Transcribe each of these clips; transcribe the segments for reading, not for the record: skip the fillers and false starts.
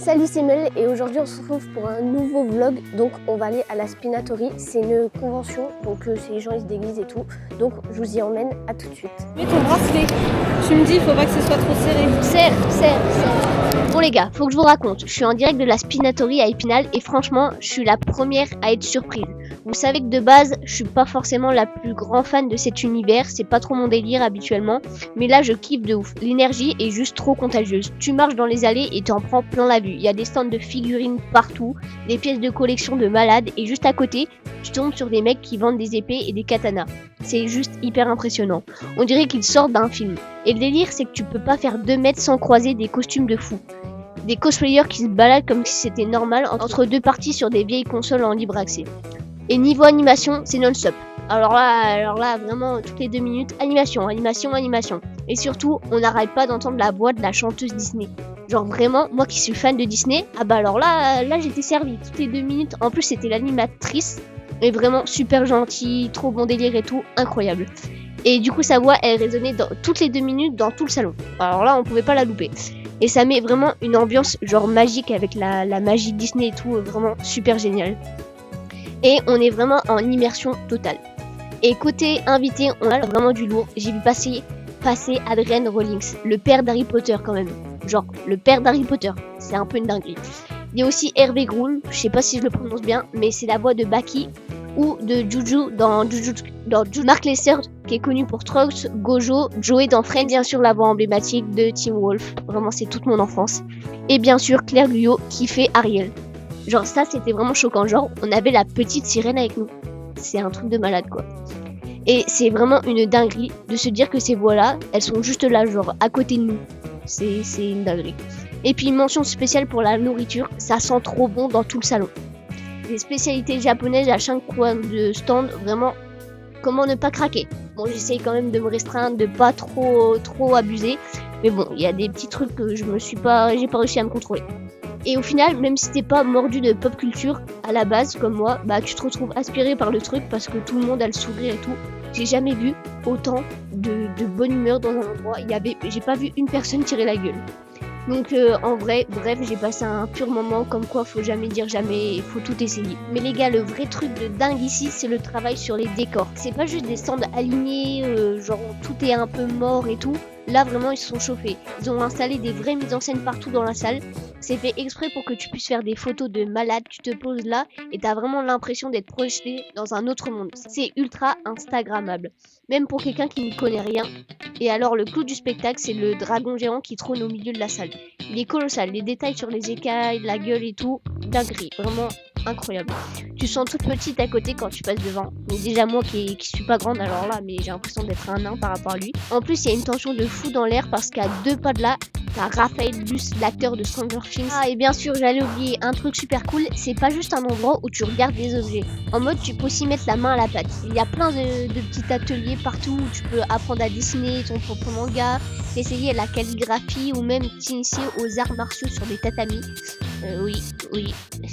Salut, c'est Mel et aujourd'hui on se retrouve pour un nouveau vlog. Donc on va aller à la Spinatory, c'est une convention, donc c'est les gens ils se déguisent et tout. Donc je vous y emmène, à tout de suite. Mets ton bracelet, tu me dis, il faut pas que ce soit trop serré. Serre. Bon les gars, faut que je vous raconte, je suis en direct de la Spinatory à Épinal et franchement je suis la première à être surprise. Vous savez que de base, je suis pas forcément la plus grande fan de cet univers, c'est pas trop mon délire habituellement, mais là je kiffe de ouf. L'énergie est juste trop contagieuse. Tu marches dans les allées et t'en prends plein la vue. Il y a des stands de figurines partout, des pièces de collection de malades et juste à côté, tu tombes sur des mecs qui vendent des épées et des katanas. C'est juste hyper impressionnant. On dirait qu'ils sortent d'un film. Et le délire, c'est que tu peux pas faire 2 mètres sans croiser des costumes de fous. Des cosplayers qui se baladent comme si c'était normal entre deux parties sur des vieilles consoles en libre accès. Et niveau animation, c'est non-stop. Alors là, vraiment, toutes les 2 minutes, animation. Et surtout, on n'arrête pas d'entendre la voix de la chanteuse Disney. Genre vraiment, moi qui suis fan de Disney, ah bah alors là j'étais servie toutes les 2 minutes. En plus, c'était l'animatrice. Et vraiment super gentille, trop bon délire et tout, incroyable. Et du coup, sa voix, elle résonnait toutes les 2 minutes dans tout le salon. Alors là, on pouvait pas la louper. Et ça met vraiment une ambiance genre magique avec la magie Disney et tout, vraiment super génial. Et on est vraiment en immersion totale. Et côté invité, on a vraiment du lourd. J'ai vu passer Adrien Rawlings, le père d'Harry Potter quand même. Genre, le père d'Harry Potter, c'est un peu une dinguerie. Il y a aussi Hervé Groul, je sais pas si je le prononce bien, mais c'est la voix de Baki ou de Juju dans Mark Lesser, qui est connu pour Trunks, Gojo, Joey dans Friends, bien sûr la voix emblématique de Tim Wolf, vraiment c'est toute mon enfance. Et bien sûr Claire Guyot qui fait Ariel. Genre ça c'était vraiment choquant, genre on avait la petite sirène avec nous. C'est un truc de malade quoi. Et c'est vraiment une dinguerie de se dire que ces voix-là, elles sont juste là, genre à côté de nous. C'est une dinguerie. Et puis une mention spéciale pour la nourriture, ça sent trop bon dans tout le salon. Des spécialités japonaises à chaque coin de stand, vraiment, comment ne pas craquer. Bon, j'essaye quand même de me restreindre, de pas trop abuser, mais bon, il y a des petits trucs que j'ai pas réussi à me contrôler. Et au final, même si t'es pas mordu de pop culture à la base, comme moi, bah tu te retrouves aspiré par le truc parce que tout le monde a le sourire et tout. J'ai jamais vu autant de bonne humeur dans un endroit. J'ai pas vu une personne tirer la gueule. Donc en vrai, bref, j'ai passé un pur moment, comme quoi faut jamais dire jamais, il faut tout essayer. Mais les gars, le vrai truc de dingue ici, c'est le travail sur les décors. C'est pas juste des stands alignés, genre tout est un peu mort et tout. Là vraiment ils se sont chauffés. Ils ont installé des vraies mises en scène partout dans la salle. C'est fait exprès pour que tu puisses faire des photos de malades. Tu te poses là et t'as vraiment l'impression d'être projeté dans un autre monde. C'est ultra instagrammable. Même pour quelqu'un qui n'y connaît rien. Et alors le clou du spectacle, c'est le dragon géant qui trône au milieu de la salle. Il est colossal, les détails sur les écailles, la gueule et tout, dinguerie, vraiment incroyable. Tu sens toute petite à côté quand tu passes devant. Mais déjà moi qui suis pas grande alors là, mais j'ai l'impression d'être un nain par rapport à lui. En plus il y a une tension de fou dans l'air parce qu'à 2 pas de là, t'as Raphaël Luce, l'acteur de Stranger Things. Ah et bien sûr j'allais oublier un truc super cool, c'est pas juste un endroit où tu regardes des objets. En mode tu peux aussi mettre la main à la pâte. Il y a plein de petits ateliers partout où tu peux apprendre à dessiner ton propre manga, essayer la calligraphie ou même t'initier aux arts martiaux sur des tatamis. Oui,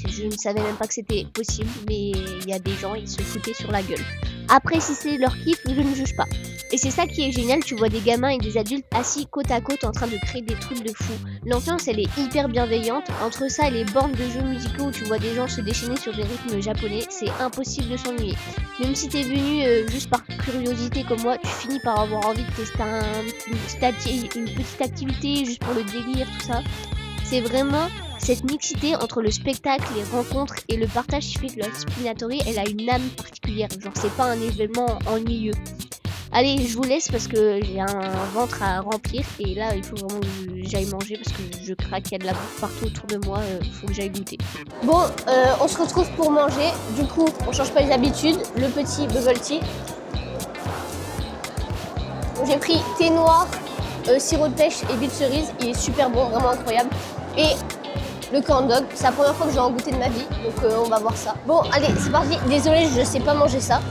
je ne savais même pas que c'était possible, mais il y a des gens, ils se foutaient sur la gueule. Après, si c'est leur kiff, je ne juge pas. Et c'est ça qui est génial, tu vois des gamins et des adultes assis côte à côte en train de créer des trucs de fou. L'ambiance, elle est hyper bienveillante. Entre ça et les bornes de jeux musicaux où tu vois des gens se déchaîner sur des rythmes japonais, c'est impossible de s'ennuyer. Même si t'es venu juste par curiosité comme moi, tu finis par avoir envie de tester une petite activité juste pour le délire, tout ça. C'est vraiment cette mixité entre le spectacle, les rencontres et le partage qui fait que la Spinatory, elle a une âme particulière. Genre, c'est pas un événement ennuyeux. Allez, je vous laisse parce que j'ai un ventre à remplir et là, il faut vraiment que j'aille manger parce que je craque, il y a de la bouffe partout autour de moi, il faut que j'aille goûter. Bon, on se retrouve pour manger. Du coup, on change pas les habitudes. Le petit bubble tea. J'ai pris thé noir, sirop de pêche et huile cerise. Il est super bon, vraiment incroyable. Et le corn dog, c'est la première fois que j'ai en goûté de ma vie, donc on va voir ça. Bon, allez, c'est parti. Désolée, je sais pas manger ça.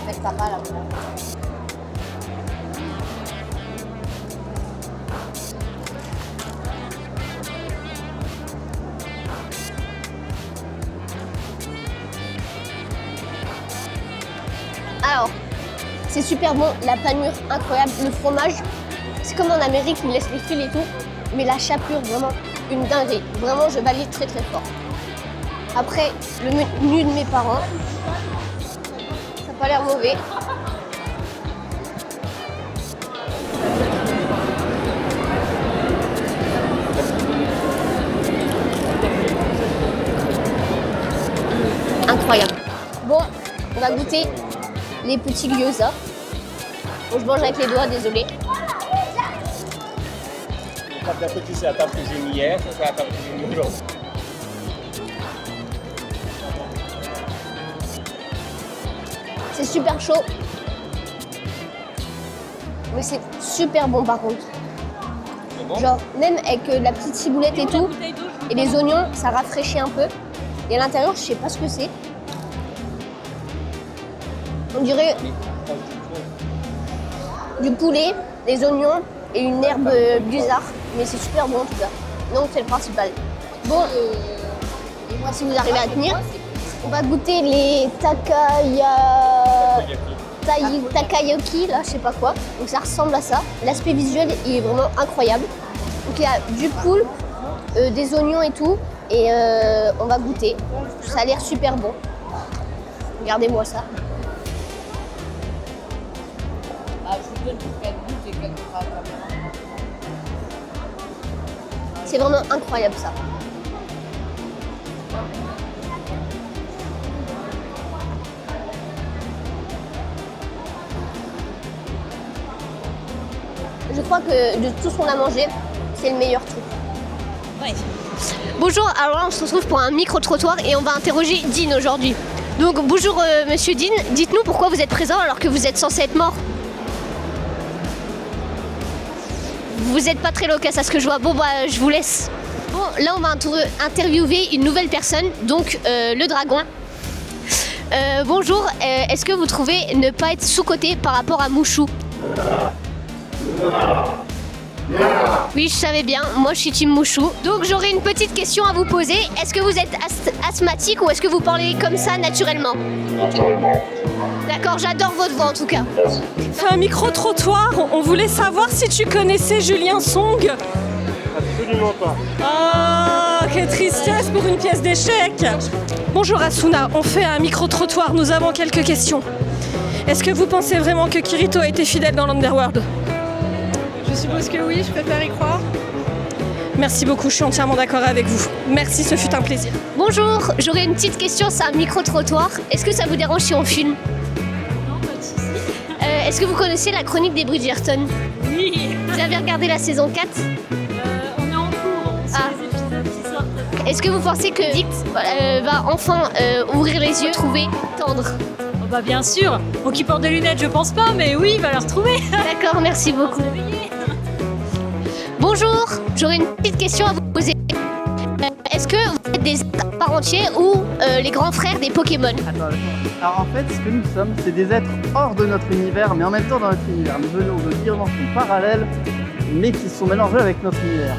Avec papa là. Alors, c'est super bon, la panure incroyable, le fromage, c'est comme en Amérique, ils laissent les fils et tout, mais la chapelure, vraiment une dinguerie. Vraiment, je valide très très fort. Après, le menu de mes parents, ça n'a pas l'air mauvais. Incroyable. Bon, on va goûter les petits gyoza. Bon, je mange avec les doigts, désolé. La petit, c'est la table que j'ai mis hier, c'est la table que j'ai mis aujourd'hui. C'est super chaud. Mais c'est super bon par contre. Bon. Genre, même avec la petite ciboulette et tout, et les oignons, ça rafraîchit un peu. Et à l'intérieur, je sais pas ce que c'est. On dirait du poulet, des oignons et une herbe bizarre. Mais c'est super bon en tout cas. Donc c'est le principal. Bon, si vous arrivez à tenir, on va goûter les takoyaki, là, je sais pas quoi. Donc ça ressemble à ça. L'aspect visuel il est vraiment incroyable. Donc il y a du poulpe, des oignons et tout. Et on va goûter. Ça a l'air super bon. Regardez-moi ça. C'est vraiment incroyable ça. Je crois que de tout ce qu'on a mangé, c'est le meilleur truc. Ouais. Bonjour, alors là on se retrouve pour un micro-trottoir et on va interroger Dean aujourd'hui. Donc bonjour monsieur Dean, dites-nous pourquoi vous êtes présent alors que vous êtes censé être mort. Vous n'êtes pas très loquace à ce que je vois, bon bah je vous laisse. Bon là on va interviewer une nouvelle personne, donc le dragon. Bonjour, est-ce que vous trouvez ne pas être sous-coté par rapport à Mouchou? Oui, je savais bien, moi je suis team Mouchou. Donc j'aurais une petite question à vous poser. Est-ce que vous êtes asthmatique ou est-ce que vous parlez comme ça naturellement? D'accord, j'adore votre voix en tout cas. C'est un micro-trottoir, on voulait savoir si tu connaissais Julien Song. Absolument pas. Oh, quelle tristesse pour une pièce d'échecs. Bonjour Asuna, on fait un micro-trottoir, nous avons quelques questions. Est-ce que vous pensez vraiment que Kirito a été fidèle dans l'Underworld? Je suppose que oui, je préfère y croire. Merci beaucoup, je suis entièrement d'accord avec vous. Merci, ce fut un plaisir. Bonjour, j'aurais une petite question, c'est un micro-trottoir. Est-ce que ça vous dérange si on filme? Non, pas de soucis. Est-ce que vous connaissez la chronique des Bridgerton? Oui, Vous avez regardé la saison 4? on est en cours, on suit les épisodes qui sortent. Est-ce que vous pensez que Dick va enfin ouvrir les yeux, trouver tendre? Oh bah bien sûr, bon qui porte des lunettes je pense pas, mais oui, il va la retrouver. D'accord, merci beaucoup. Bonjour, j'aurais une petite question à vous poser. Est-ce que vous êtes des êtres à part entière ou les grands frères des Pokémon? Attends. Alors en fait, ce que nous sommes, c'est des êtres hors de notre univers, mais en même temps dans notre univers. Nous venons de dimensions parallèles, mais qui sont mélangées avec notre univers.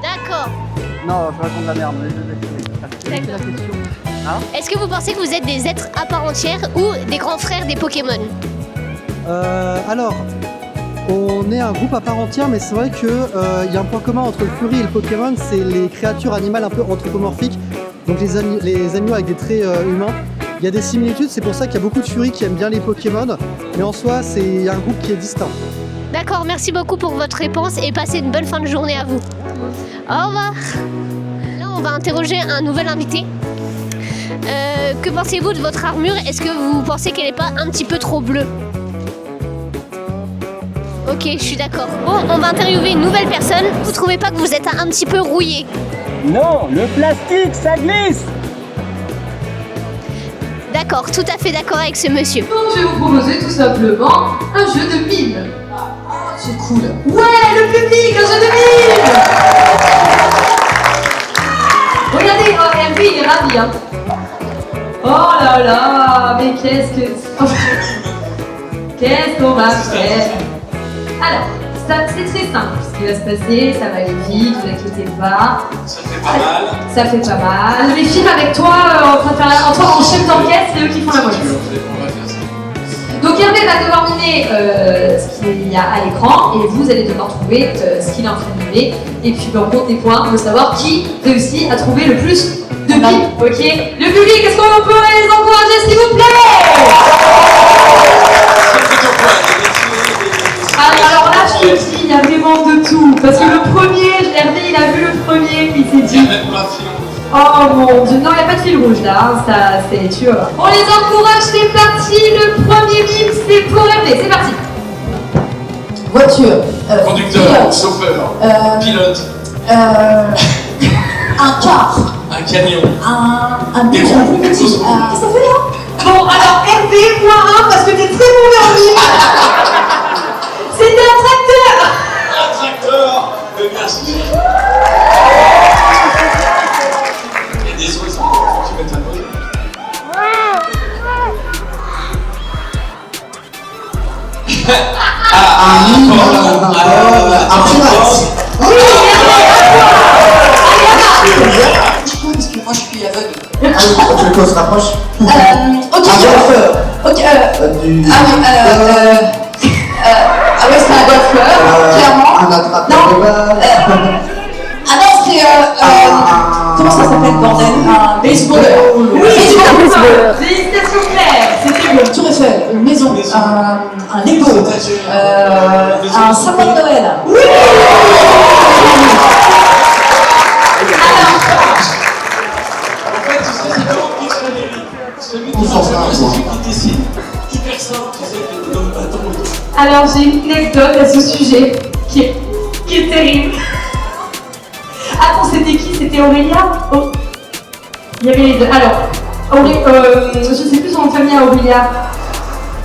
D'accord. Non, je raconte de la merde, mais je vais la question. Est-ce que vous pensez que vous êtes des êtres à part entière ou des grands frères des Pokémon? Alors, on est un groupe à part entière, mais c'est vrai qu'il y a un point commun entre le furry et le Pokémon, c'est les créatures animales un peu anthropomorphiques, donc les animaux avec des traits humains. Il y a des similitudes, c'est pour ça qu'il y a beaucoup de furry qui aiment bien les Pokémon, mais en soi, c'est un groupe qui est distinct. D'accord, merci beaucoup pour votre réponse et passez une bonne fin de journée à vous. Au revoir. Là, on va interroger un nouvel invité. Que pensez-vous de votre armure? Est-ce que vous pensez qu'elle n'est pas un petit peu trop bleue? Ok, je suis d'accord. Bon, on va interviewer une nouvelle personne. Vous trouvez pas que vous êtes un petit peu rouillé? Non, le plastique, ça glisse. D'accord, tout à fait d'accord avec ce monsieur. Donc je vais vous proposer tout simplement un jeu de mime. C'est cool. Ouais, le public, un jeu de mime. Regardez, oh, et lui il est ravi. Hein. Oh là là, mais qu'est-ce qu'on va faire? Alors, c'est très simple. Ce qui va se passer, ça va aller vite, ne vous inquiétez pas. Ça fait pas mal. Ça fait pas mal. Les films avec toi, en chef d'orchestre, c'est eux qui font la moitié. premier va devoir mimer ce qu'il y a à l'écran et vous allez devoir trouver ce qu'il est en train de mimer. Et puis on compte des points de savoir qui réussit à trouver le plus de billes. Ok. Le public, est-ce qu'on peut les encourager s'il vous plaît? Alors là, je te dis, il y a vraiment de tout. Parce que le premier, Hervé, il a vu le premier, il s'est dit. Oh mon Dieu, non, il n'y a pas de fil rouge là, hein, ça c'est tu vois. On les encourage, c'est parti. Le premier mime, c'est pour Hervé, c'est parti. Voiture. Conducteur, pilote, chauffeur, pilote, un car. un camion. Un bus. Qu'est-ce que ça fait là? Bon, alors Hervé, point 1 parce que t'es très mauvais en mime. C'était un tracteur. Un tracteur, merci. Il y a des sons, faut que tu mettes un peu. Un pirate. Parce que moi je suis aveugle. Tu veux qu'on se rapproche? Ok. Un golfeur. Ok. Ah ouais, c'est un golfeur, clairement. Un attrapeur de balle. Ah non, c'est comment ça s'appelle, bordel? Un baseballeur. Oui, baseballeur. Félicitations Claire, c'était bon. Tour Eiffel, une maison, un Lego, un sapin de Noël. Oui. En fait, tu sais, c'est vraiment celui qui c'est celui qui décide. Hyper simple, tu sais, dans le bâton. Alors j'ai une anecdote à ce sujet qui est terrible. Attends, c'était qui? C'était Aurélia? Oh. Il y avait les deux. Alors, je sais plus son nom de famille à Aurélia.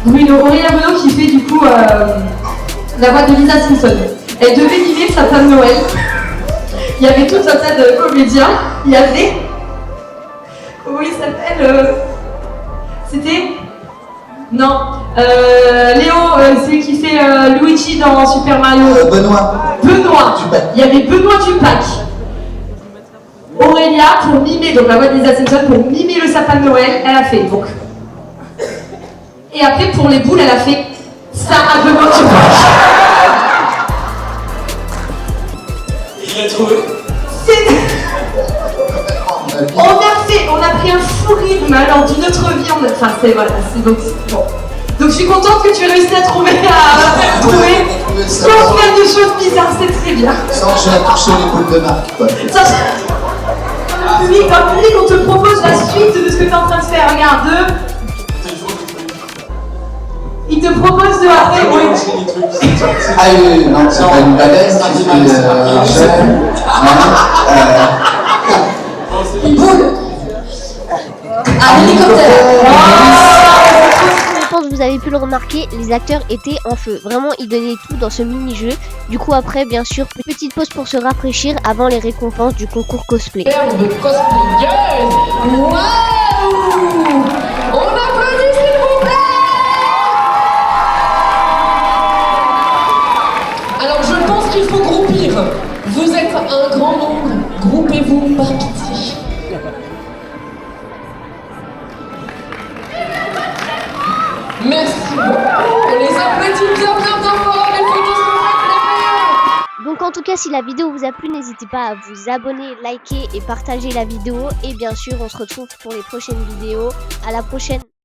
Aurélia Bruno qui fait du coup la voix de Lisa Simpson. Elle devait mimer le sapin de Noël. Il y avait tout un tas de comédiens. Il y avait... Comment il s'appelle C'était... Non. Léo, c'est lui qui fait Luigi dans Super Mario. Benoît. Dupac. Il y avait Benoît Dupac. Aurélia, pour mimer, donc la voix de Lisa Simpson, pour mimer le sapin de Noël, elle a fait donc. Et après, pour les boules, elle a fait ça à Benoît Dupac. Il a trouvé. On a pris un fou rythme alors d'une autre vie. Enfin, c'est voilà, c'est donc bon. Donc je suis contente que tu aies réussi à trouver sans faire de choses bizarres, c'est très bien. Sans que j'ai à toucher les boules de marque, quoi. Dans le public, on te propose la suite de ce que tu es en train de faire. Regarde, il te propose de après. Ah oui, non, c'est pas une baleine, c'est un chêne. Une boule. Un hélicoptère. Je pense que vous avez pu le remarquer, les acteurs étaient en feu. Vraiment, ils donnaient tout dans ce mini-jeu. Du coup, après, bien sûr, petite pause pour se rafraîchir avant les récompenses du concours cosplay. De cosplayeuse. Waouh! On applaudit s'il vous plaît! Alors je pense qu'il faut groupir. Vous êtes un grand nombre. Groupez-vous par pitié. Merci beaucoup. On les applaudit bien fort. Les photos sont faites. Donc en tout cas, si la vidéo vous a plu, n'hésitez pas à vous abonner, liker et partager la vidéo. Et bien sûr, on se retrouve pour les prochaines vidéos. À la prochaine!